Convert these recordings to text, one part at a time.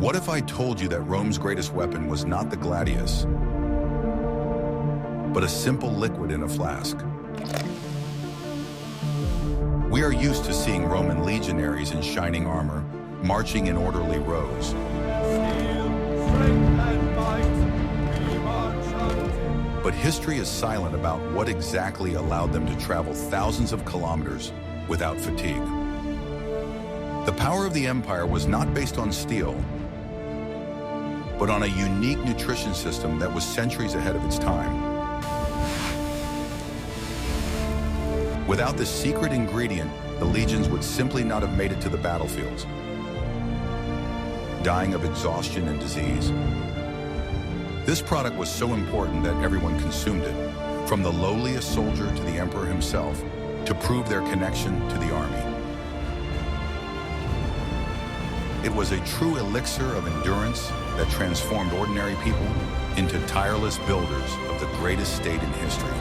What if I told you that Rome's greatest weapon was not the gladius, but a simple liquid in a flask? We are used to seeing Roman legionaries in shining armor, marching in orderly rows. But history is silent about what exactly allowed them to travel thousands of kilometers without fatigue. The power of the empire was not based on steel, but on a unique nutrition system that was centuries ahead of its time. Without this secret ingredient, the legions would simply not have made it to the battlefields, dying of exhaustion and disease. This product was so important that everyone consumed it, from the lowliest soldier to the emperor himself, to prove their connection to the army. It was a true elixir of endurance that transformed ordinary people into tireless builders of the greatest state in history.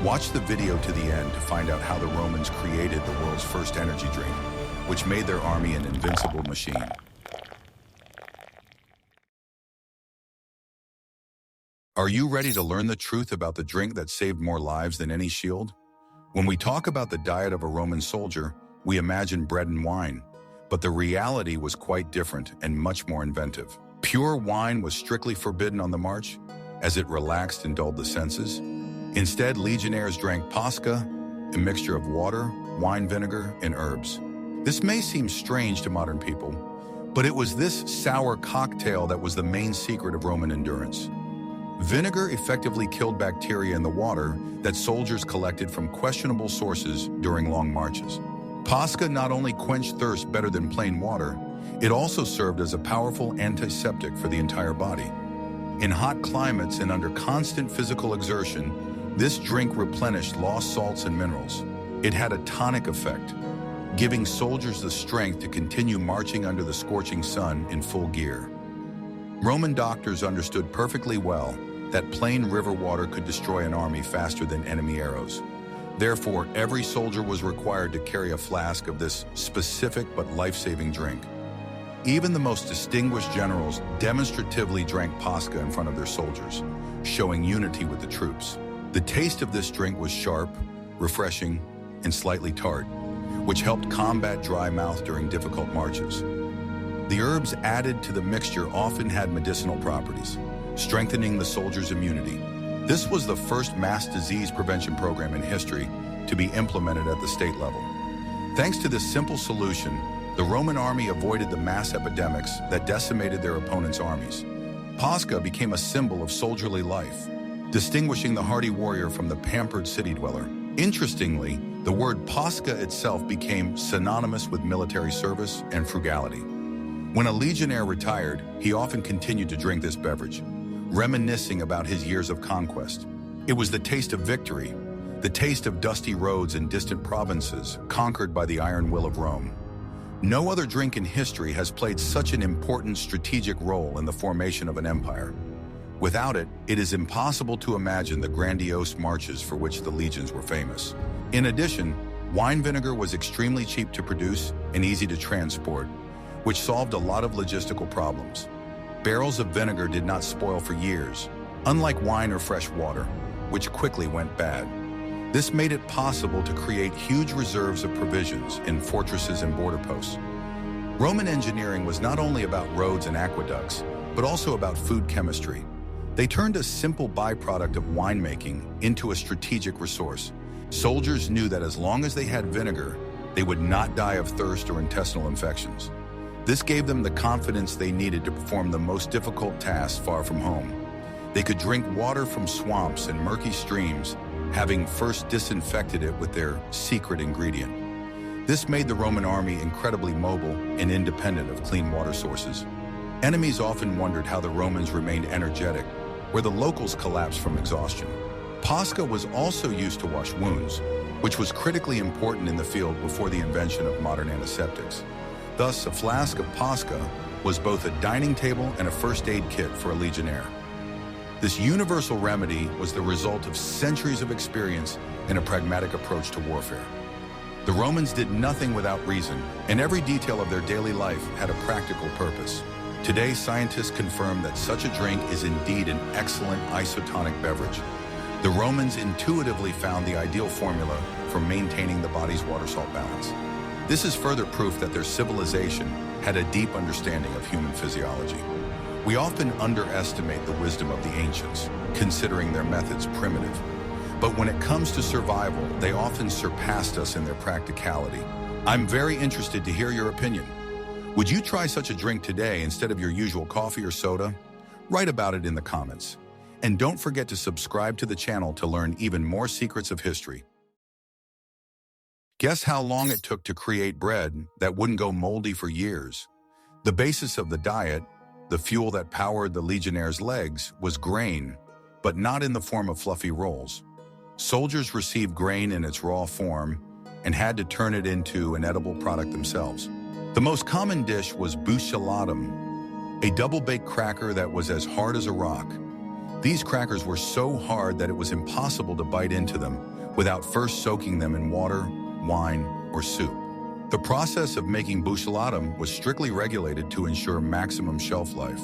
Watch the video to the end to find out how the Romans created the world's first energy drink, which made their army an invincible machine. Are you ready to learn the truth about the drink that saved more lives than any shield? When we talk about the diet of a Roman soldier, we imagine bread and wine, but the reality was quite different and much more inventive. Pure wine was strictly forbidden on the march, as it relaxed and dulled the senses. Instead, legionnaires drank pasca, a mixture of water, wine vinegar, and herbs. This may seem strange to modern people, but it was this sour cocktail that was the main secret of Roman endurance. Vinegar effectively killed bacteria in the water that soldiers collected from questionable sources during long marches. Pasca not only quenched thirst better than plain water, it also served as a powerful antiseptic for the entire body. In hot climates and under constant physical exertion, this drink replenished lost salts and minerals. It had a tonic effect, giving soldiers the strength to continue marching under the scorching sun in full gear. Roman doctors understood perfectly well that plain river water could destroy an army faster than enemy arrows. Therefore, every soldier was required to carry a flask of this specific but life-saving drink. Even the most distinguished generals demonstratively drank pasca in front of their soldiers, showing unity with the troops. The taste of this drink was sharp, refreshing, and slightly tart, which helped combat dry mouth during difficult marches. The herbs added to the mixture often had medicinal properties, strengthening the soldiers' immunity. This was the first mass disease prevention program in history to be implemented at the state level. Thanks to this simple solution, the Roman army avoided the mass epidemics that decimated their opponents' armies. Pasca became a symbol of soldierly life, distinguishing the hardy warrior from the pampered city dweller. Interestingly, the word pasca itself became synonymous with military service and frugality. When a legionnaire retired, he often continued to drink this beverage, reminiscing about his years of conquest. It was the taste of victory, the taste of dusty roads in distant provinces conquered by the iron will of Rome. No other drink in history has played such an important strategic role in the formation of an empire. Without it, it is impossible to imagine the grandiose marches for which the legions were famous. In addition, wine vinegar was extremely cheap to produce and easy to transport, which solved a lot of logistical problems. Barrels of vinegar did not spoil for years, unlike wine or fresh water, which quickly went bad. This made it possible to create huge reserves of provisions in fortresses and border posts. Roman engineering was not only about roads and aqueducts, but also about food chemistry. They turned a simple byproduct of winemaking into a strategic resource. Soldiers knew that as long as they had vinegar, they would not die of thirst or intestinal infections. This gave them the confidence they needed to perform the most difficult tasks far from home. They could drink water from swamps and murky streams, having first disinfected it with their secret ingredient. This made the Roman army incredibly mobile and independent of clean water sources. Enemies often wondered how the Romans remained energetic, where the locals collapsed from exhaustion. Pasca was also used to wash wounds, which was critically important in the field before the invention of modern antiseptics. Thus, a flask of pasca was both a dining table and a first aid kit for a legionnaire. This universal remedy was the result of centuries of experience and a pragmatic approach to warfare. The Romans did nothing without reason, and every detail of their daily life had a practical purpose. Today, scientists confirm that such a drink is indeed an excellent isotonic beverage. The Romans intuitively found the ideal formula for maintaining the body's water-salt balance. This is further proof that their civilization had a deep understanding of human physiology. We often underestimate the wisdom of the ancients, considering their methods primitive. But when it comes to survival, they often surpassed us in their practicality. I'm very interested to hear your opinion. Would you try such a drink today instead of your usual coffee or soda? Write about it in the comments. And don't forget to subscribe to the channel to learn even more secrets of history. Guess how long it took to create bread that wouldn't go moldy for years? The basis of the diet, the fuel that powered the legionnaires' legs, was grain, but not in the form of fluffy rolls. Soldiers received grain in its raw form and had to turn it into an edible product themselves. The most common dish was buchelatum, a double-baked cracker that was as hard as a rock. These crackers were so hard that it was impossible to bite into them without first soaking them in water, wine, or soup. The process of making buchelatum was strictly regulated to ensure maximum shelf life.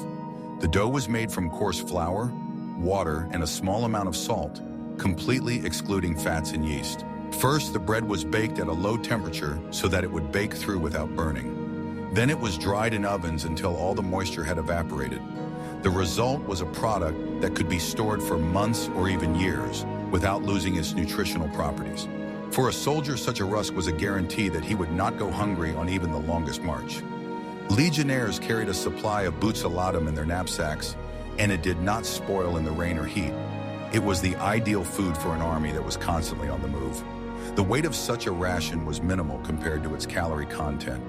The dough was made from coarse flour, water, and a small amount of salt, completely excluding fats and yeast. First, the bread was baked at a low temperature so that it would bake through without burning. Then it was dried in ovens until all the moisture had evaporated. The result was a product that could be stored for months or even years without losing its nutritional properties. For a soldier, such a rusk was a guarantee that he would not go hungry on even the longest march. Legionnaires carried a supply of buchelatum in their knapsacks, and it did not spoil in the rain or heat. It was the ideal food for an army that was constantly on the move. The weight of such a ration was minimal compared to its calorie content,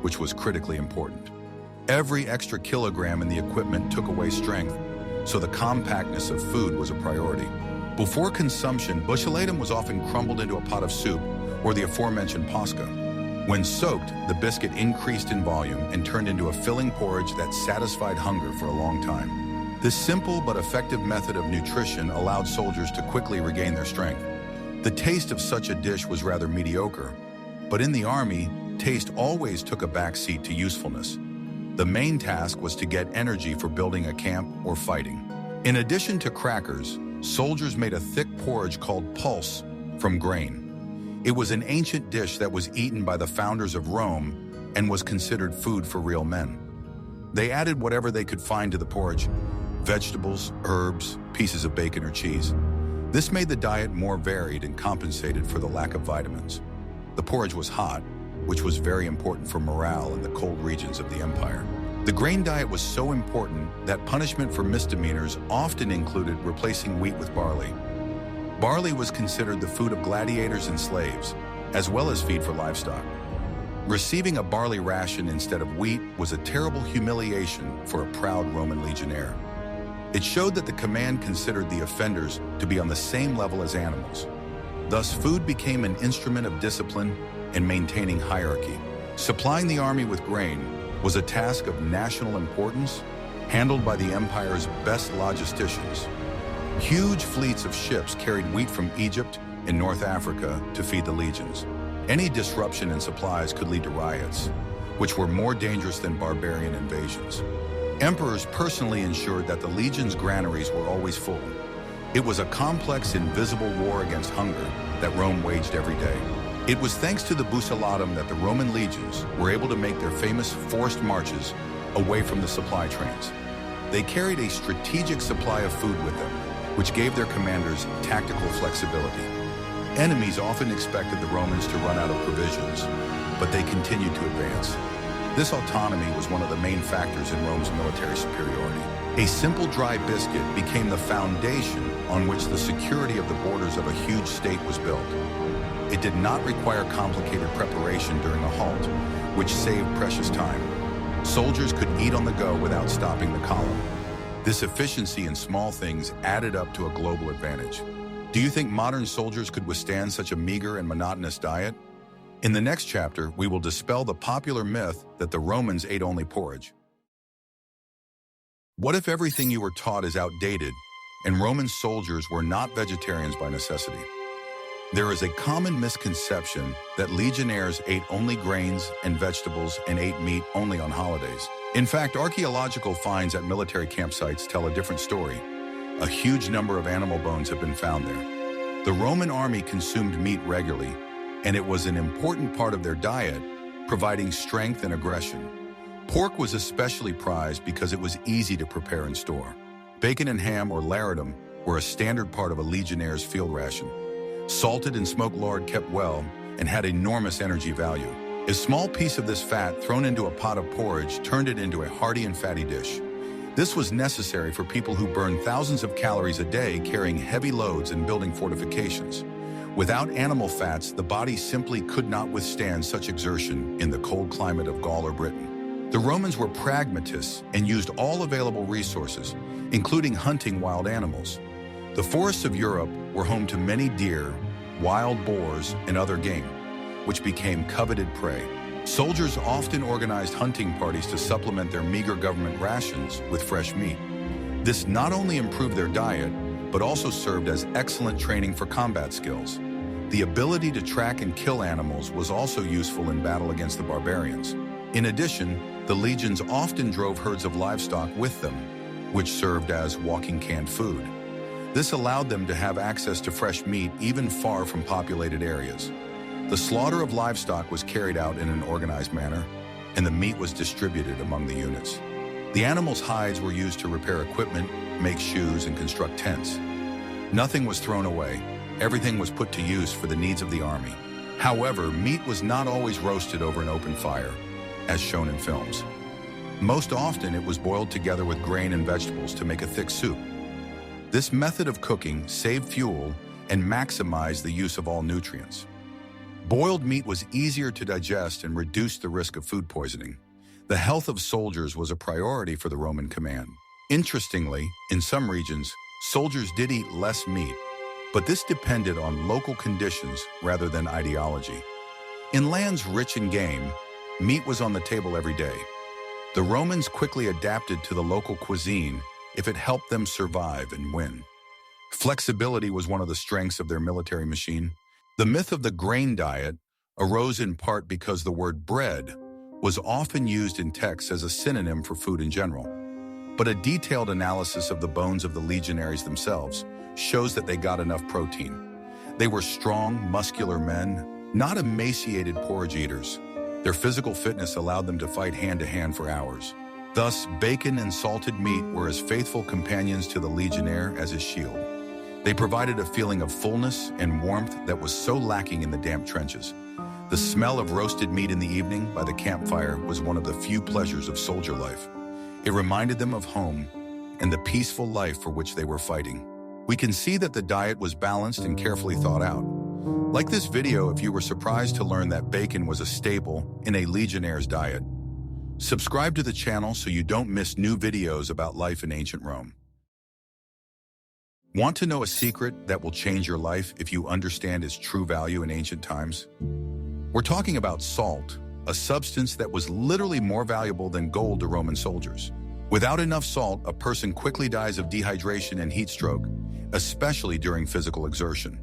which was critically important. Every extra kilogram in the equipment took away strength, so the compactness of food was a priority. Before consumption, buchelatum was often crumbled into a pot of soup or the aforementioned pasca. When soaked, the biscuit increased in volume and turned into a filling porridge that satisfied hunger for a long time. This simple but effective method of nutrition allowed soldiers to quickly regain their strength. The taste of such a dish was rather mediocre, but in the army, taste always took a backseat to usefulness. The main task was to get energy for building a camp or fighting. In addition to crackers, soldiers made a thick porridge called pulse from grain. It was an ancient dish that was eaten by the founders of Rome and was considered food for real men. They added whatever they could find to the porridge: vegetables, herbs, pieces of bacon or cheese. This made the diet more varied and compensated for the lack of vitamins. The porridge was hot, which was very important for morale in the cold regions of the empire. The grain diet was so important that punishment for misdemeanors often included replacing wheat with barley. Barley was considered the food of gladiators and slaves, as well as feed for livestock. Receiving a barley ration instead of wheat was a terrible humiliation for a proud Roman legionnaire. It showed that the command considered the offenders to be on the same level as animals. Thus, food became an instrument of discipline and maintaining hierarchy. Supplying the army with grain was a task of national importance, handled by the empire's best logisticians. Huge fleets of ships carried wheat from Egypt and North Africa to feed the legions. Any disruption in supplies could lead to riots, which were more dangerous than barbarian invasions. Emperors personally ensured that the legion's granaries were always full. It was a complex, invisible war against hunger that Rome waged every day. It was thanks to the buchelatum that the Roman legions were able to make their famous forced marches away from the supply trains. They carried a strategic supply of food with them, which gave their commanders tactical flexibility. Enemies often expected the Romans to run out of provisions, but they continued to advance. This autonomy was one of the main factors in Rome's military superiority. A simple dry biscuit became the foundation on which the security of the borders of a huge state was built. It did not require complicated preparation during a halt, which saved precious time. Soldiers could eat on the go without stopping the column. This efficiency in small things added up to a global advantage. Do you think modern soldiers could withstand such a meager and monotonous diet? In the next chapter, we will dispel the popular myth that the Romans ate only porridge. What if everything you were taught is outdated and Roman soldiers were not vegetarians by necessity? There is a common misconception that legionnaires ate only grains and vegetables and ate meat only on holidays. In fact, archaeological finds at military campsites tell a different story. A huge number of animal bones have been found there. The Roman army consumed meat regularly, and it was an important part of their diet, providing strength and aggression. Pork was especially prized because it was easy to prepare and store. Bacon and ham, or laridum, were a standard part of a legionnaire's field ration. Salted and smoked lard kept well and had enormous energy value. A small piece of this fat thrown into a pot of porridge turned it into a hearty and fatty dish. This was necessary for people who burned thousands of calories a day carrying heavy loads and building fortifications. Without animal fats, the body simply could not withstand such exertion in the cold climate of Gaul or Britain. The Romans were pragmatists and used all available resources, including hunting wild animals. The forests of Europe were home to many deer, wild boars, and other game, which became coveted prey. Soldiers often organized hunting parties to supplement their meager government rations with fresh meat. This not only improved their diet, but also served as excellent training for combat skills. The ability to track and kill animals was also useful in battle against the barbarians. In addition, the legions often drove herds of livestock with them, which served as walking canned food. This allowed them to have access to fresh meat even far from populated areas. The slaughter of livestock was carried out in an organized manner, and the meat was distributed among the units. The animals' hides were used to repair equipment, make shoes, and construct tents. Nothing was thrown away. Everything was put to use for the needs of the army. However, meat was not always roasted over an open fire, as shown in films. Most often, it was boiled together with grain and vegetables to make a thick soup. This method of cooking saved fuel and maximized the use of all nutrients. Boiled meat was easier to digest and reduced the risk of food poisoning. The health of soldiers was a priority for the Roman command. Interestingly, in some regions, soldiers did eat less meat, but this depended on local conditions rather than ideology. In lands rich in game, meat was on the table every day. The Romans quickly adapted to the local cuisine if it helped them survive and win. Flexibility was one of the strengths of their military machine. The myth of the grain diet arose in part because the word bread was often used in texts as a synonym for food in general. But a detailed analysis of the bones of the legionaries themselves shows that they got enough protein. They were strong, muscular men, not emaciated porridge eaters. Their physical fitness allowed them to fight hand-to-hand for hours. Thus, bacon and salted meat were as faithful companions to the legionnaire as his shield. They provided a feeling of fullness and warmth that was so lacking in the damp trenches. The smell of roasted meat in the evening by the campfire was one of the few pleasures of soldier life. It reminded them of home and the peaceful life for which they were fighting. We can see that the diet was balanced and carefully thought out. Like this video if you were surprised to learn that bacon was a staple in a legionnaire's diet. Subscribe to the channel so you don't miss new videos about life in ancient Rome. Want to know a secret that will change your life if you understand its true value in ancient times? We're talking about salt, a substance that was literally more valuable than gold to Roman soldiers. Without enough salt, a person quickly dies of dehydration and heat stroke, especially during physical exertion.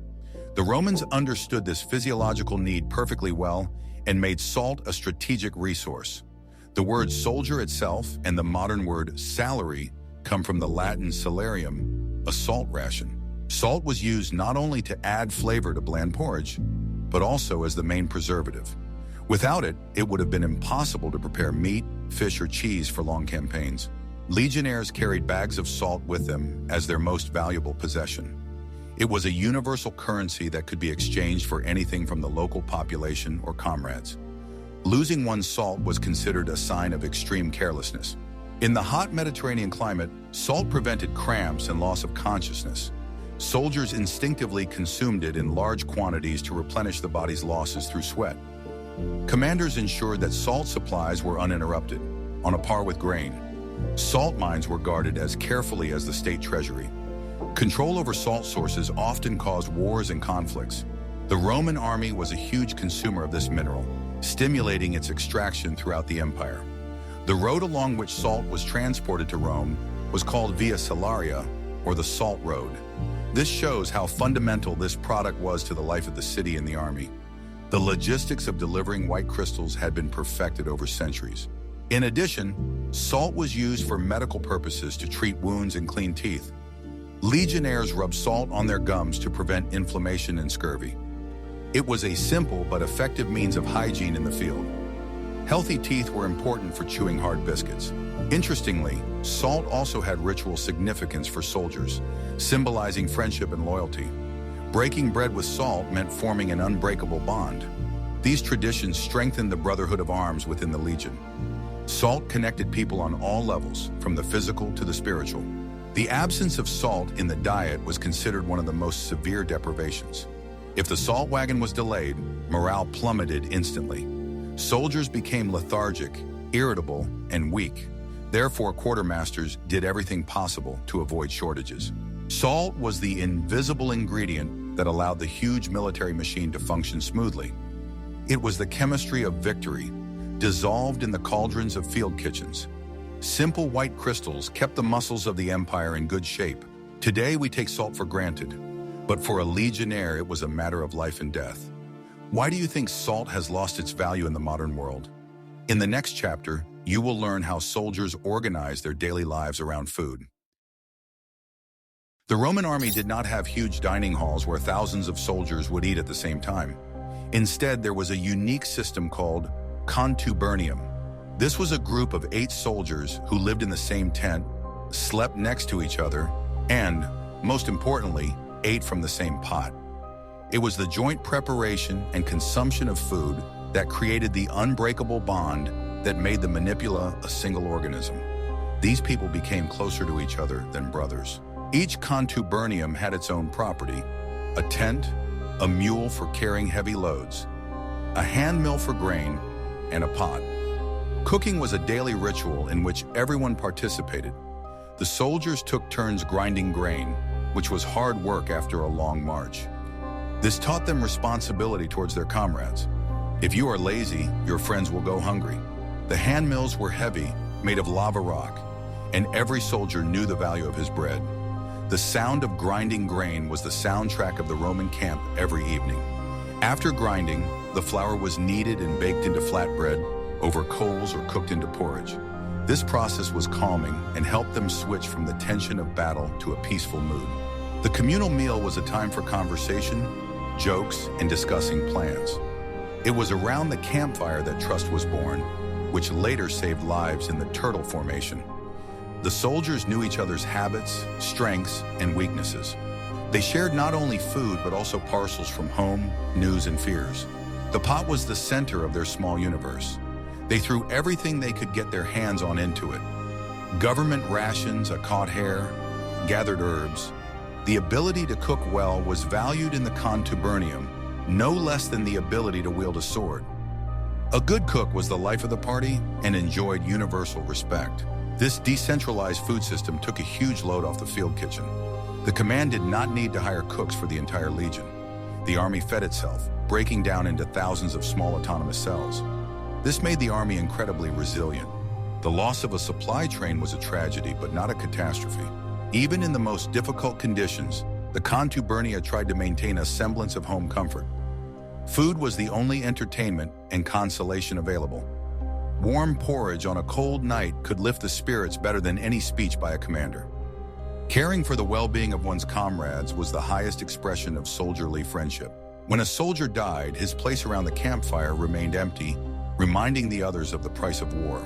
The Romans understood this physiological need perfectly well and made salt a strategic resource. The word soldier itself and the modern word salary come from the Latin salarium, a salt ration. Salt was used not only to add flavor to bland porridge, but also as the main preservative. Without it, it would have been impossible to prepare meat, fish, or cheese for long campaigns. Legionnaires carried bags of salt with them as their most valuable possession. It was a universal currency that could be exchanged for anything from the local population or comrades. Losing one's salt was considered a sign of extreme carelessness. In the hot Mediterranean climate, salt prevented cramps and loss of consciousness. Soldiers instinctively consumed it in large quantities to replenish the body's losses through sweat. Commanders ensured that salt supplies were uninterrupted, on a par with grain. Salt mines were guarded as carefully as the state treasury. Control over salt sources often caused wars and conflicts. The Roman army was a huge consumer of this mineral, stimulating its extraction throughout the empire. The road along which salt was transported to Rome was called Via Salaria, or the Salt Road. This shows how fundamental this product was to the life of the city and the army. The logistics of delivering white crystals had been perfected over centuries. In addition, Salt was used for medical purposes to treat wounds and clean teeth. Legionnaires rubbed salt on their gums to prevent inflammation and scurvy. It was a simple but effective means of hygiene in the field. Healthy teeth were important for chewing hard biscuits. Interestingly, salt also had ritual significance for soldiers, symbolizing friendship and loyalty. Breaking bread with salt meant forming an unbreakable bond. These traditions strengthened the brotherhood of arms within the legion. Salt connected people on all levels, from the physical to the spiritual. The absence of salt in the diet was considered one of the most severe deprivations. If the salt wagon was delayed, morale plummeted instantly. Soldiers became lethargic, irritable, and weak. Therefore, quartermasters did everything possible to avoid shortages. Salt was the invisible ingredient that allowed the huge military machine to function smoothly. It was the chemistry of victory, dissolved in the cauldrons of field kitchens. Simple white crystals kept the muscles of the empire in good shape. Today we take salt for granted, but for a legionnaire it was a matter of life and death. Why do you think salt has lost its value in the modern world? In the next chapter, you will learn how soldiers organized their daily lives around food. The Roman army did not have huge dining halls where thousands of soldiers would eat at the same time. Instead, there was a unique system called contubernium. This was a group of 8 soldiers who lived in the same tent, slept next to each other, and, most importantly, ate from the same pot. It was the joint preparation and consumption of food that created the unbreakable bond that made the manipula a single organism. These people became closer to each other than brothers. Each contubernium had its own property: a tent, a mule for carrying heavy loads, a hand mill for grain, and a pot. Cooking was a daily ritual in which everyone participated. The soldiers took turns grinding grain, which was hard work after a long march. This taught them responsibility towards their comrades. If you are lazy, your friends will go hungry. The hand mills were heavy, made of lava rock, and every soldier knew the value of his bread. The sound of grinding grain was the soundtrack of the Roman camp every evening. After grinding, the flour was kneaded and baked into flatbread, over coals, or cooked into porridge. This process was calming and helped them switch from the tension of battle to a peaceful mood. The communal meal was a time for conversation, jokes, and discussing plans. It was around the campfire that trust was born, which later saved lives in the turtle formation. The soldiers knew each other's habits, strengths, and weaknesses. They shared not only food, but also parcels from home, news, and fears. The pot was the center of their small universe. They threw everything they could get their hands on into it. Government rations, a caught hare, gathered herbs. The ability to cook well was valued in the contubernium, no less than the ability to wield a sword. A good cook was the life of the party and enjoyed universal respect. This decentralized food system took a huge load off the field kitchen. The command did not need to hire cooks for the entire legion. The army fed itself, breaking down into thousands of small autonomous cells. This made the army incredibly resilient. The loss of a supply train was a tragedy, but not a catastrophe. Even in the most difficult conditions, the contubernia tried to maintain a semblance of home comfort. Food was the only entertainment and consolation available. Warm porridge on a cold night could lift the spirits better than any speech by a commander. Caring for the well-being of one's comrades was the highest expression of soldierly friendship. When a soldier died, his place around the campfire remained empty, reminding the others of the price of war.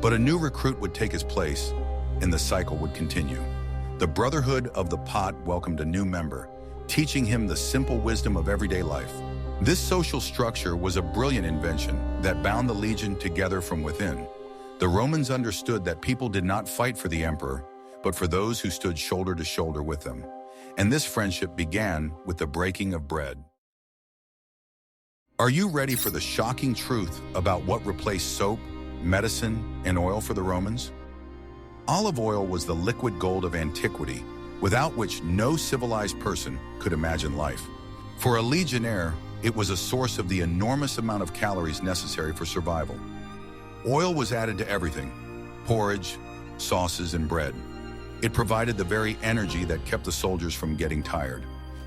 But a new recruit would take his place, and the cycle would continue. The brotherhood of the pot welcomed a new member, teaching him the simple wisdom of everyday life. This social structure was a brilliant invention that bound the legion together from within. The Romans understood that people did not fight for the emperor, but for those who stood shoulder to shoulder with them. And this friendship began with the breaking of bread. Are you ready for the shocking truth about what replaced soap, medicine, and oil for the Romans? Olive oil was the liquid gold of antiquity, without which no civilized person could imagine life. For a legionnaire, it was a source of the enormous amount of calories necessary for survival. Oil was added to everything: porridge, sauces, and bread. It provided the very energy that kept the soldiers from getting tired.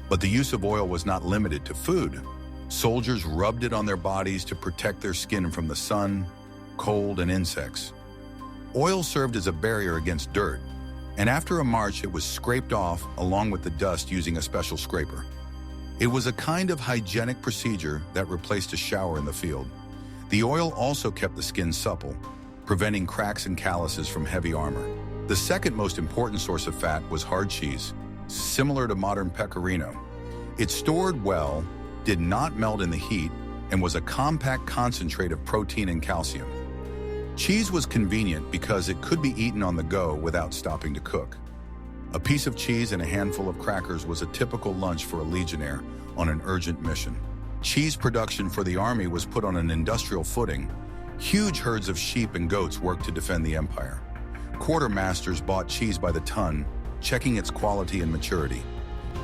But the use of oil was not limited to food. Soldiers rubbed it on their bodies to protect their skin from the sun, cold, and insects. Oil served as a barrier against dirt, and after a march it was scraped off along with the dust using a special scraper. It was a kind of hygienic procedure that replaced a shower in the field. The oil also kept the skin supple, preventing cracks and calluses from heavy armor. The second most important source of fat was hard cheese, similar to modern pecorino. It stored well, did not melt in the heat, and was a compact concentrate of protein and calcium. Cheese was convenient because it could be eaten on the go without stopping to cook. A piece of cheese and a handful of crackers was a typical lunch for a legionnaire on an urgent mission. Cheese production for the army was put on an industrial footing. Huge herds of sheep and goats worked to defend the empire. Quartermasters bought cheese by the ton, checking its quality and maturity.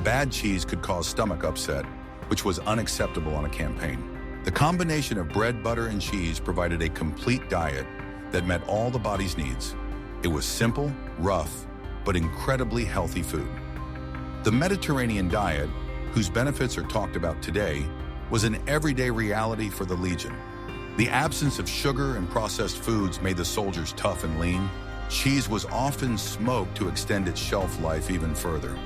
Bad cheese could cause stomach upset, which was unacceptable on a campaign. The combination of bread, butter, and cheese provided a complete diet that met all the body's needs. It was simple, rough, but incredibly healthy food. The Mediterranean diet, whose benefits are talked about today, was an everyday reality for the Legion. The absence of sugar and processed foods made the soldiers tough and lean. Cheese was often smoked to extend its shelf life even further.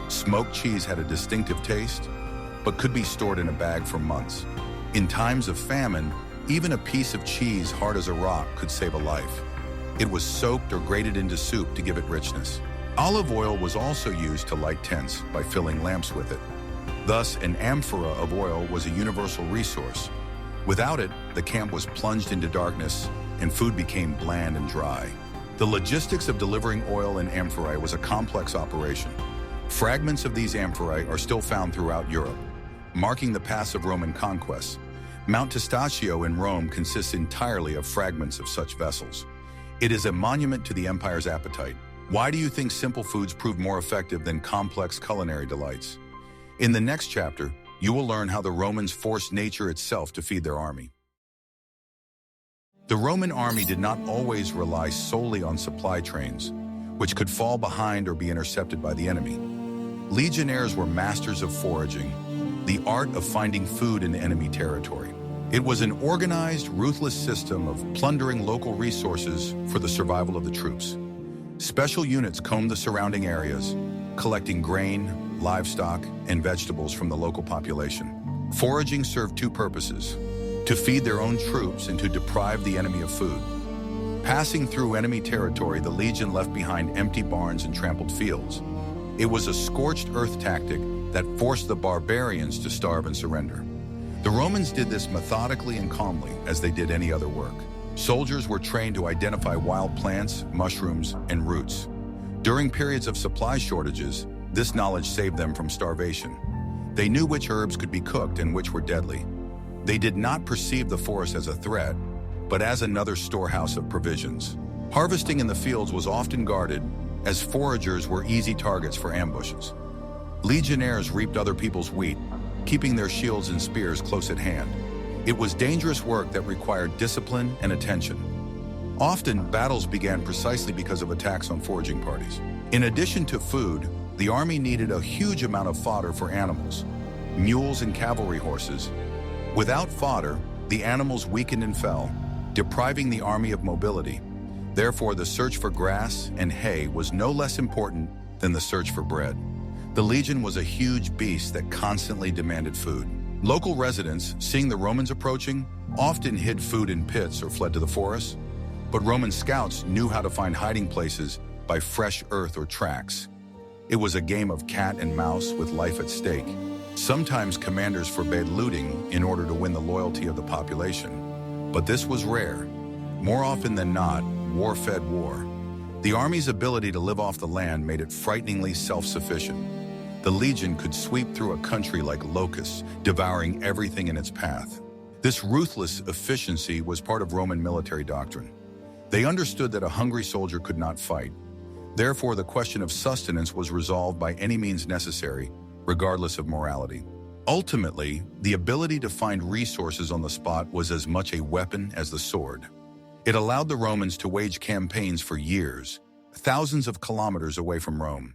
Smoked cheese had a distinctive taste, but could be stored in a bag for months. In times of famine, even a piece of cheese hard as a rock could save a life. It was soaked or grated into soup to give it richness. Olive oil was also used to light tents by filling lamps with it. Thus, an amphora of oil was a universal resource. Without it, the camp was plunged into darkness and food became bland and dry. The logistics of delivering oil in amphorae was a complex operation. Fragments of these amphorae are still found throughout Europe, marking the paths of Roman conquests. Mount Testaccio in Rome consists entirely of fragments of such vessels. It is a monument to the empire's appetite. Why do you think simple foods proved more effective than complex culinary delights? In the next chapter, you will learn how the Romans forced nature itself to feed their army. The Roman army did not always rely solely on supply trains, which could fall behind or be intercepted by the enemy. Legionnaires were masters of foraging, the art of finding food in enemy territory. It was an organized, ruthless system of plundering local resources for the survival of the troops. Special units combed the surrounding areas, collecting grain, livestock, and vegetables from the local population. Foraging served two purposes: to feed their own troops and to deprive the enemy of food. Passing through enemy territory, the legion left behind empty barns and trampled fields. It was a scorched earth tactic that forced the barbarians to starve and surrender. The Romans did this methodically and calmly, as they did any other work. Soldiers were trained to identify wild plants, mushrooms, and roots. During periods of supply shortages, this knowledge saved them from starvation. They knew which herbs could be cooked and which were deadly. They did not perceive the forest as a threat, but as another storehouse of provisions. Harvesting in the fields was often guarded, as foragers were easy targets for ambushes. Legionnaires reaped other people's wheat, keeping their shields and spears close at hand. It was dangerous work that required discipline and attention. Often, battles began precisely because of attacks on foraging parties. In addition to food, the army needed a huge amount of fodder for animals, mules and cavalry horses. Without fodder, the animals weakened and fell, depriving the army of mobility. Therefore, the search for grass and hay was no less important than the search for bread. The legion was a huge beast that constantly demanded food. Local residents, seeing the Romans approaching, often hid food in pits or fled to the forest. But Roman scouts knew how to find hiding places by fresh earth or tracks. It was a game of cat and mouse with life at stake. Sometimes commanders forbade looting in order to win the loyalty of the population. But this was rare. More often than not, war fed war. The army's ability to live off the land made it frighteningly self-sufficient. The legion could sweep through a country like locusts, devouring everything in its path. This ruthless efficiency was part of Roman military doctrine. They understood that a hungry soldier could not fight. Therefore, the question of sustenance was resolved by any means necessary, regardless of morality. Ultimately, the ability to find resources on the spot was as much a weapon as the sword. It allowed the Romans to wage campaigns for years, thousands of kilometers away from Rome.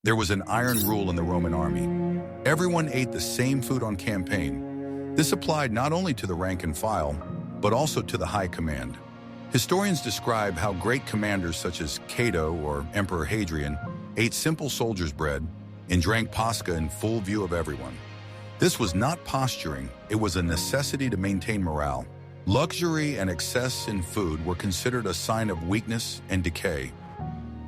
There was an iron rule in the Roman army. Everyone ate the same food on campaign. This applied not only to the rank and file, but also to the high command. Historians describe how great commanders such as Cato or Emperor Hadrian ate simple soldier's bread and drank pasca in full view of everyone. This was not posturing, it was a necessity to maintain morale. Luxury and excess in food were considered a sign of weakness and decay.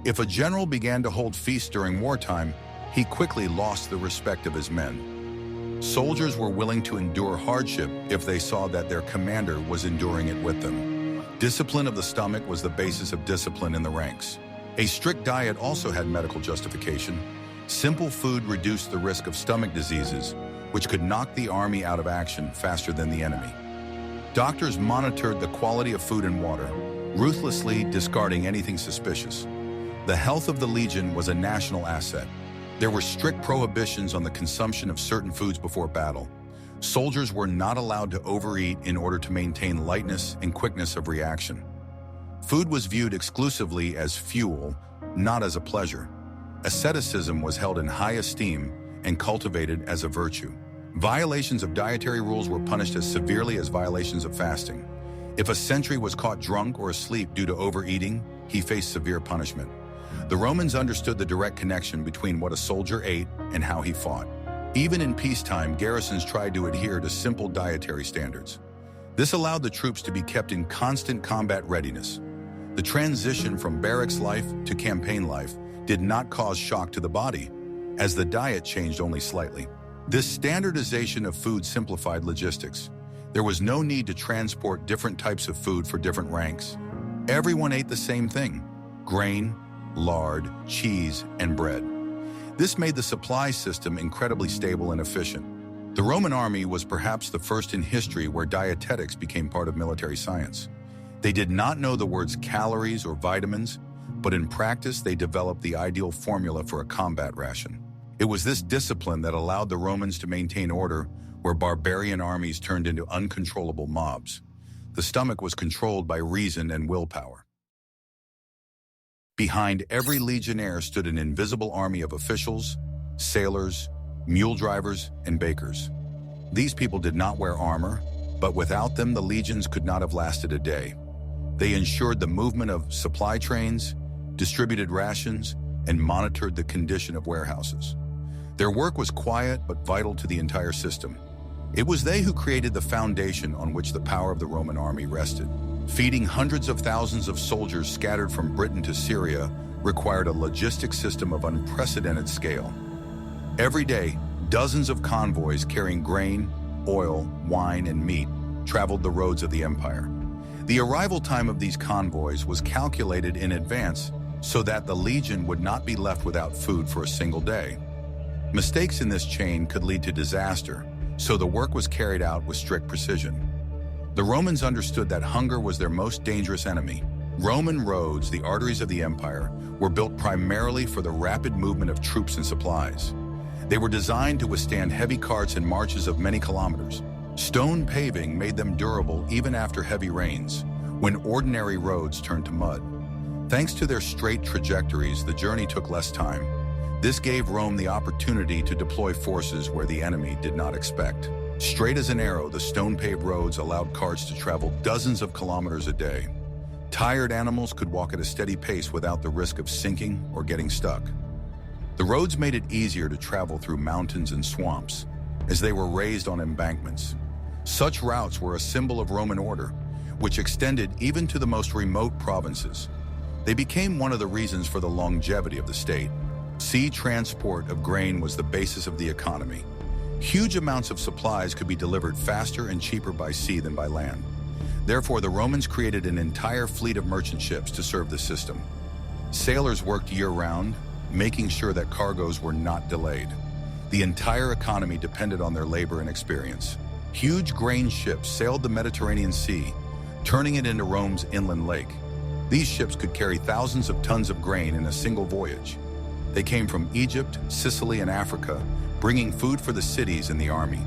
If a general began to hold feasts during wartime, he quickly lost the respect of his men. Soldiers were willing to endure hardship if they saw that their commander was enduring it with them. Discipline of the stomach was the basis of discipline in the ranks. A strict diet also had medical justification. Simple food reduced the risk of stomach diseases, which could knock the army out of action faster than the enemy. Doctors monitored the quality of food and water, ruthlessly discarding anything suspicious. The health of the legion was a national asset. There were strict prohibitions on the consumption of certain foods before battle. Soldiers were not allowed to overeat in order to maintain lightness and quickness of reaction. Food was viewed exclusively as fuel, not as a pleasure. Asceticism was held in high esteem and cultivated as a virtue. Violations of dietary rules were punished as severely as violations of fasting. If a sentry was caught drunk or asleep due to overeating, he faced severe punishment. The Romans understood the direct connection between what a soldier ate and how he fought. Even in peacetime, garrisons tried to adhere to simple dietary standards. This allowed the troops to be kept in constant combat readiness. The transition from barracks life to campaign life did not cause shock to the body, as the diet changed only slightly. This standardization of food simplified logistics. There was no need to transport different types of food for different ranks. Everyone ate the same thing: grain, lard, cheese, and bread. This made the supply system incredibly stable and efficient. The Roman army was perhaps the first in history where dietetics became part of military science. They did not know the words calories or vitamins, but in practice they developed the ideal formula for a combat ration. It was this discipline that allowed the Romans to maintain order where barbarian armies turned into uncontrollable mobs. The stomach was controlled by reason and willpower. Behind every legionnaire stood an invisible army of officials, sailors, mule drivers, and bakers. These people did not wear armor, but without them the legions could not have lasted a day. They ensured the movement of supply trains, distributed rations, and monitored the condition of warehouses. Their work was quiet but vital to the entire system. It was they who created the foundation on which the power of the Roman army rested. Feeding hundreds of thousands of soldiers scattered from Britain to Syria required a logistic system of unprecedented scale. Every day, dozens of convoys carrying grain, oil, wine, and meat traveled the roads of the empire. The arrival time of these convoys was calculated in advance so that the legion would not be left without food for a single day. Mistakes in this chain could lead to disaster, so the work was carried out with strict precision. The Romans understood that hunger was their most dangerous enemy. Roman roads, the arteries of the empire, were built primarily for the rapid movement of troops and supplies. They were designed to withstand heavy carts and marches of many kilometers. Stone paving made them durable even after heavy rains, when ordinary roads turned to mud. Thanks to their straight trajectories, the journey took less time. This gave Rome the opportunity to deploy forces where the enemy did not expect. Straight as an arrow, the stone-paved roads allowed carts to travel dozens of kilometers a day. Tired animals could walk at a steady pace without the risk of sinking or getting stuck. The roads made it easier to travel through mountains and swamps, as they were raised on embankments. Such routes were a symbol of Roman order, which extended even to the most remote provinces. They became one of the reasons for the longevity of the state. Sea transport of grain was the basis of the economy. Huge amounts of supplies could be delivered faster and cheaper by sea than by land. Therefore, the Romans created an entire fleet of merchant ships to serve the system. Sailors worked year-round, making sure that cargoes were not delayed. The entire economy depended on their labor and experience. Huge grain ships sailed the Mediterranean Sea, turning it into Rome's inland lake. These ships could carry thousands of tons of grain in a single voyage. They came from Egypt, Sicily, and Africa, bringing food for the cities and the army.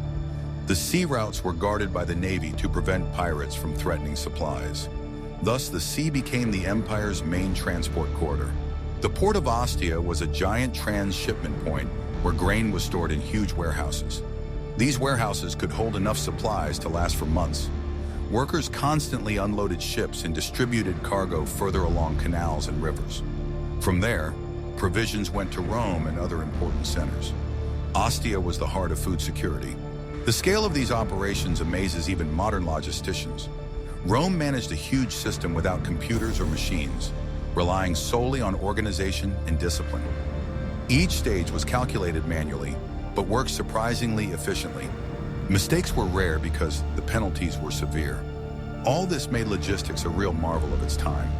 The sea routes were guarded by the navy to prevent pirates from threatening supplies. Thus, the sea became the empire's main transport corridor. The port of Ostia was a giant transshipment point where grain was stored in huge warehouses. These warehouses could hold enough supplies to last for months. Workers constantly unloaded ships and distributed cargo further along canals and rivers. From there, provisions went to Rome and other important centers. Ostia was the heart of food security. The scale of these operations amazes even modern logisticians. Rome managed a huge system without computers or machines, relying solely on organization and discipline. Each stage was calculated manually, but worked surprisingly efficiently. Mistakes were rare because the penalties were severe. All this made logistics a real marvel of its time.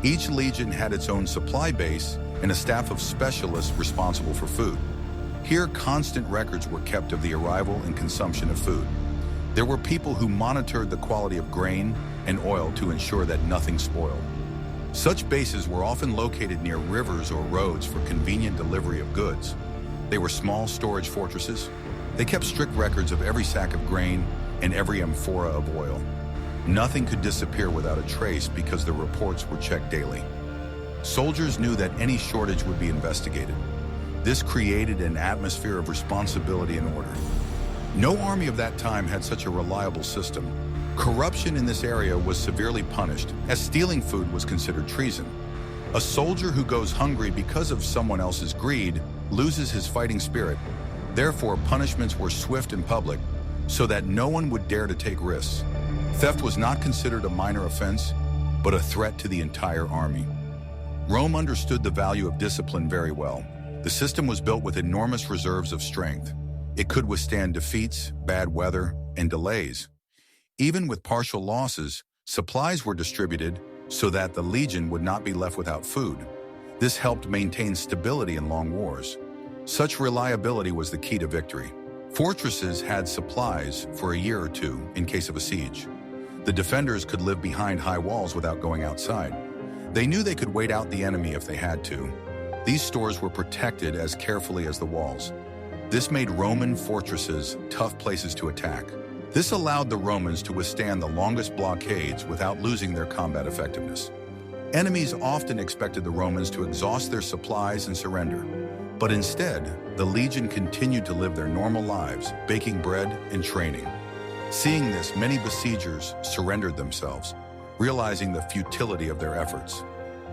Each legion had its own supply base and a staff of specialists responsible for food. Here, constant records were kept of the arrival and consumption of food. There were people who monitored the quality of grain and oil to ensure that nothing spoiled. Such bases were often located near rivers or roads for convenient delivery of goods. They were small storage fortresses. They kept strict records of every sack of grain and every amphora of oil. Nothing could disappear without a trace because the reports were checked daily. Soldiers knew that any shortage would be investigated. This created an atmosphere of responsibility and order. No army of that time had such a reliable system. Corruption in this area was severely punished, as stealing food was considered treason. A soldier who goes hungry because of someone else's greed loses his fighting spirit. Therefore, punishments were swift and public, so that no one would dare to take risks. Theft was not considered a minor offense, but a threat to the entire army. Rome understood the value of discipline very well. The system was built with enormous reserves of strength. It could withstand defeats, bad weather, and delays. Even with partial losses, supplies were distributed so that the legion would not be left without food. This helped maintain stability in long wars. Such reliability was the key to victory. Fortresses had supplies for a year or two in case of a siege. The defenders could live behind high walls without going outside. They knew they could wait out the enemy if they had to. These stores were protected as carefully as the walls. This made Roman fortresses tough places to attack. This allowed the Romans to withstand the longest blockades without losing their combat effectiveness. Enemies often expected the Romans to exhaust their supplies and surrender. But instead, the legion continued to live their normal lives, baking bread and training. Seeing this, many besiegers surrendered themselves, realizing the futility of their efforts.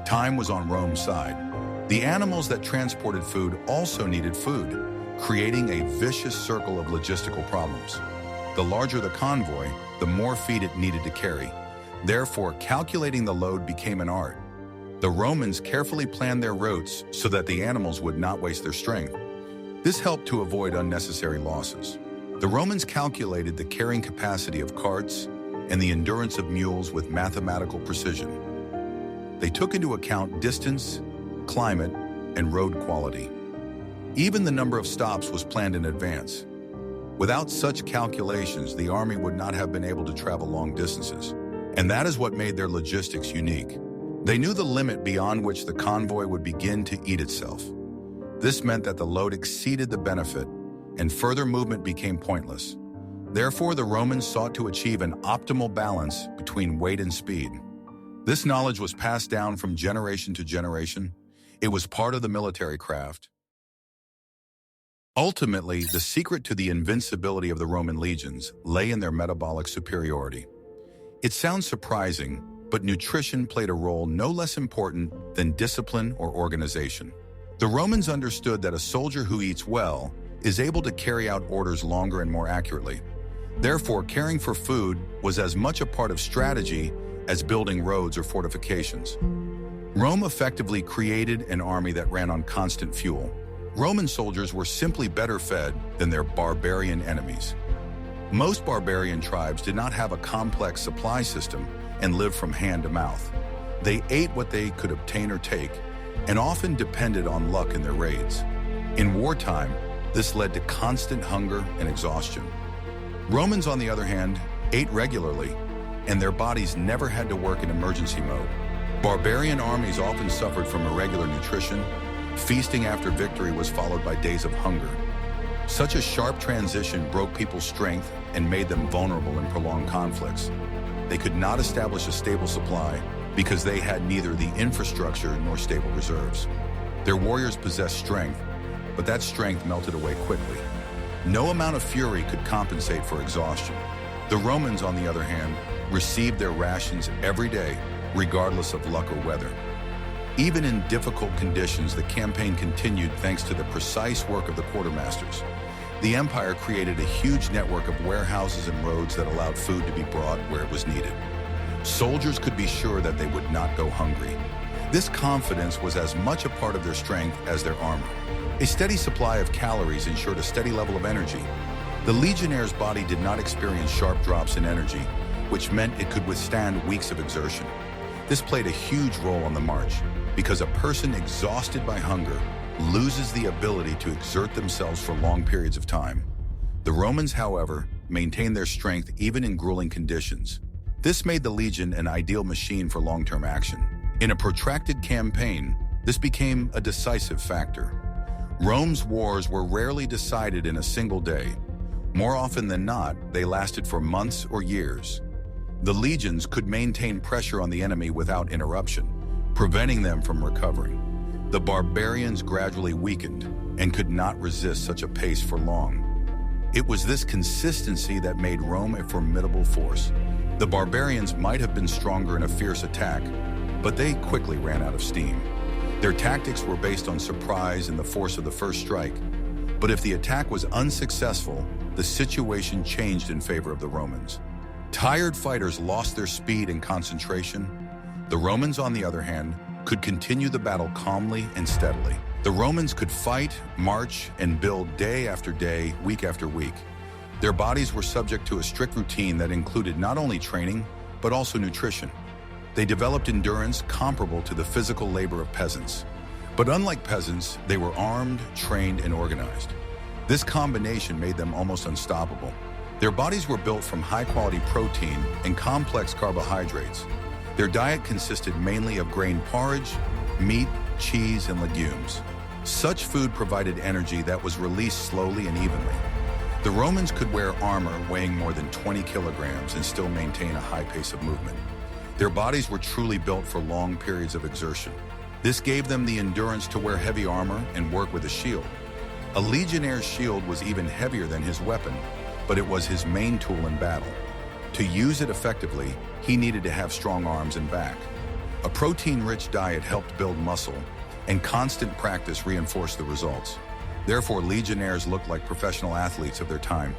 Time was on Rome's side. The animals that transported food also needed food, creating a vicious circle of logistical problems. The larger the convoy, the more feed it needed to carry. Therefore, calculating the load became an art. The Romans carefully planned their routes so that the animals would not waste their strength. This helped to avoid unnecessary losses. The Romans calculated the carrying capacity of carts and the endurance of mules with mathematical precision. They took into account distance, climate, and road quality. Even the number of stops was planned in advance. Without such calculations, the army would not have been able to travel long distances. And that is what made their logistics unique. They knew the limit beyond which the convoy would begin to eat itself. This meant that the load exceeded the benefit, and further movement became pointless. Therefore, the Romans sought to achieve an optimal balance between weight and speed. This knowledge was passed down from generation to generation. It was part of the military craft. Ultimately, the secret to the invincibility of the Roman legions lay in their metabolic superiority. It sounds surprising, but nutrition played a role no less important than discipline or organization. The Romans understood that a soldier who eats well is able to carry out orders longer and more accurately. Therefore, caring for food was as much a part of strategy as building roads or fortifications. Rome effectively created an army that ran on constant fuel. Roman soldiers were simply better fed than their barbarian enemies. Most barbarian tribes did not have a complex supply system and lived from hand to mouth. They ate what they could obtain or take, and often depended on luck in their raids. In wartime, this led to constant hunger and exhaustion. Romans, on the other hand, ate regularly, and their bodies never had to work in emergency mode. Barbarian armies often suffered from irregular nutrition. Feasting after victory was followed by days of hunger. Such a sharp transition broke people's strength and made them vulnerable in prolonged conflicts. They could not establish a stable supply because they had neither the infrastructure nor stable reserves. Their warriors possessed strength, but that strength melted away quickly. No amount of fury could compensate for exhaustion. The Romans, on the other hand, received their rations every day, regardless of luck or weather. Even in difficult conditions, the campaign continued thanks to the precise work of the quartermasters. The empire created a huge network of warehouses and roads that allowed food to be brought where it was needed. Soldiers could be sure that they would not go hungry. This confidence was as much a part of their strength as their armor. A steady supply of calories ensured a steady level of energy. The legionnaire's body did not experience sharp drops in energy, which meant it could withstand weeks of exertion. This played a huge role on the march, because a person exhausted by hunger loses the ability to exert themselves for long periods of time. The Romans, however, maintained their strength even in grueling conditions. This made the legion an ideal machine for long-term action. In a protracted campaign, this became a decisive factor. Rome's wars were rarely decided in a single day. More often than not, they lasted for months or years. The legions could maintain pressure on the enemy without interruption, preventing them from recovering. The barbarians gradually weakened and could not resist such a pace for long. It was this consistency that made Rome a formidable force. The barbarians might have been stronger in a fierce attack, but they quickly ran out of steam. Their tactics were based on surprise and the force of the first strike. But if the attack was unsuccessful, the situation changed in favor of the Romans. Tired fighters lost their speed and concentration. The Romans, on the other hand, could continue the battle calmly and steadily. The Romans could fight, march, and build day after day, week after week. Their bodies were subject to a strict routine that included not only training, but also nutrition. They developed endurance comparable to the physical labor of peasants. But unlike peasants, they were armed, trained, and organized. This combination made them almost unstoppable. Their bodies were built from high-quality protein and complex carbohydrates. Their diet consisted mainly of grain porridge, meat, cheese, and legumes. Such food provided energy that was released slowly and evenly. The Romans could wear armor weighing more than 20 kilograms and still maintain a high pace of movement. Their bodies were truly built for long periods of exertion. This gave them the endurance to wear heavy armor and work with a shield. A legionnaire's shield was even heavier than his weapon, but it was his main tool in battle. To use it effectively, he needed to have strong arms and back. A protein-rich diet helped build muscle, and constant practice reinforced the results. Therefore, legionnaires looked like professional athletes of their time.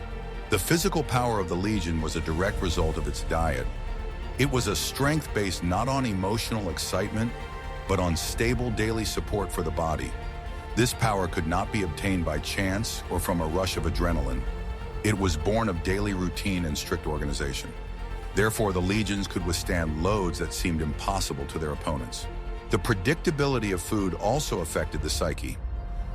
The physical power of the legion was a direct result of its diet. It was a strength based not on emotional excitement, but on stable daily support for the body. This power could not be obtained by chance or from a rush of adrenaline. It was born of daily routine and strict organization. Therefore, the legions could withstand loads that seemed impossible to their opponents. The predictability of food also affected the psyche.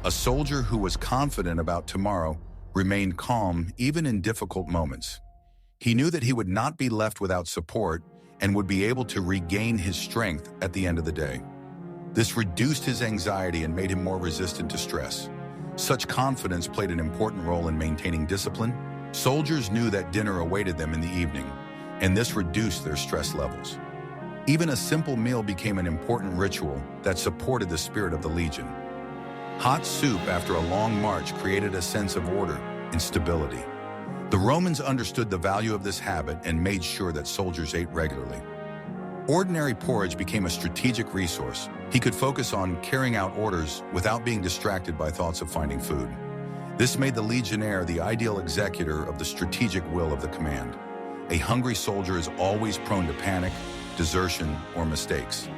A soldier who was confident about tomorrow remained calm even in difficult moments. He knew that he would not be left without support and would be able to regain his strength at the end of the day. This reduced his anxiety and made him more resistant to stress. Such confidence played an important role in maintaining discipline. Soldiers knew that dinner awaited them in the evening, and this reduced their stress levels. Even a simple meal became an important ritual that supported the spirit of the legion. Hot soup after a long march created a sense of order and stability. The Romans understood the value of this habit and made sure that soldiers ate regularly. Ordinary porridge became a strategic resource. He could focus on carrying out orders without being distracted by thoughts of finding food. This made the legionnaire the ideal executor of the strategic will of the command. A hungry soldier is always prone to panic, desertion, or mistakes.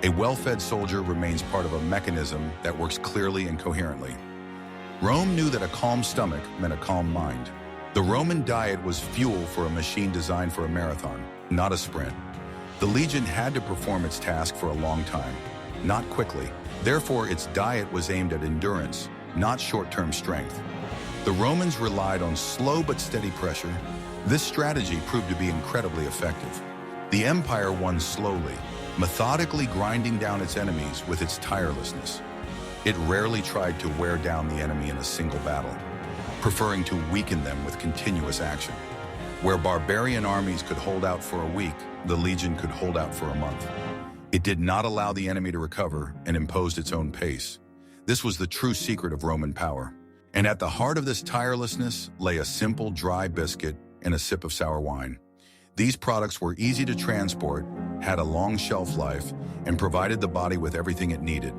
A well-fed soldier remains part of a mechanism that works clearly and coherently. Rome knew that a calm stomach meant a calm mind. The Roman diet was fuel for a machine designed for a marathon, not a sprint. The legion had to perform its task for a long time, not quickly. Therefore, its diet was aimed at endurance, not short-term strength. The Romans relied on slow but steady pressure. This strategy proved to be incredibly effective. The empire won slowly, methodically grinding down its enemies with its tirelessness. It rarely tried to wear down the enemy in a single battle, preferring to weaken them with continuous action. Where barbarian armies could hold out for a week, the legion could hold out for a month. It did not allow the enemy to recover and imposed its own pace. This was the true secret of Roman power. And at the heart of this tirelessness lay a simple dry biscuit and a sip of sour wine. These products were easy to transport, had a long shelf life, and provided the body with everything it needed.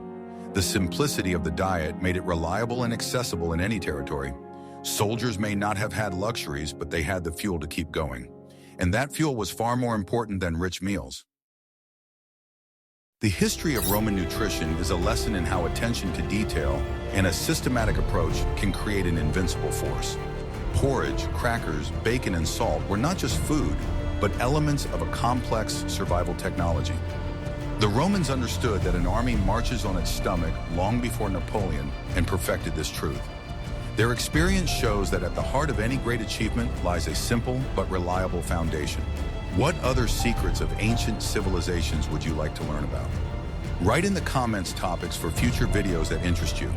The simplicity of the diet made it reliable and accessible in any territory. Soldiers may not have had luxuries, but they had the fuel to keep going. And that fuel was far more important than rich meals. The history of Roman nutrition is a lesson in how attention to detail and a systematic approach can create an invincible force. Porridge, crackers, bacon, and salt were not just food, but elements of a complex survival technology. The Romans understood that an army marches on its stomach long before Napoleon and perfected this truth. Their experience shows that at the heart of any great achievement lies a simple but reliable foundation. What other secrets of ancient civilizations would you like to learn about? Write in the comments topics for future videos that interest you.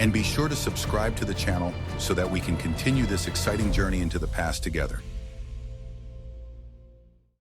And be sure to subscribe to the channel so that we can continue this exciting journey into the past together.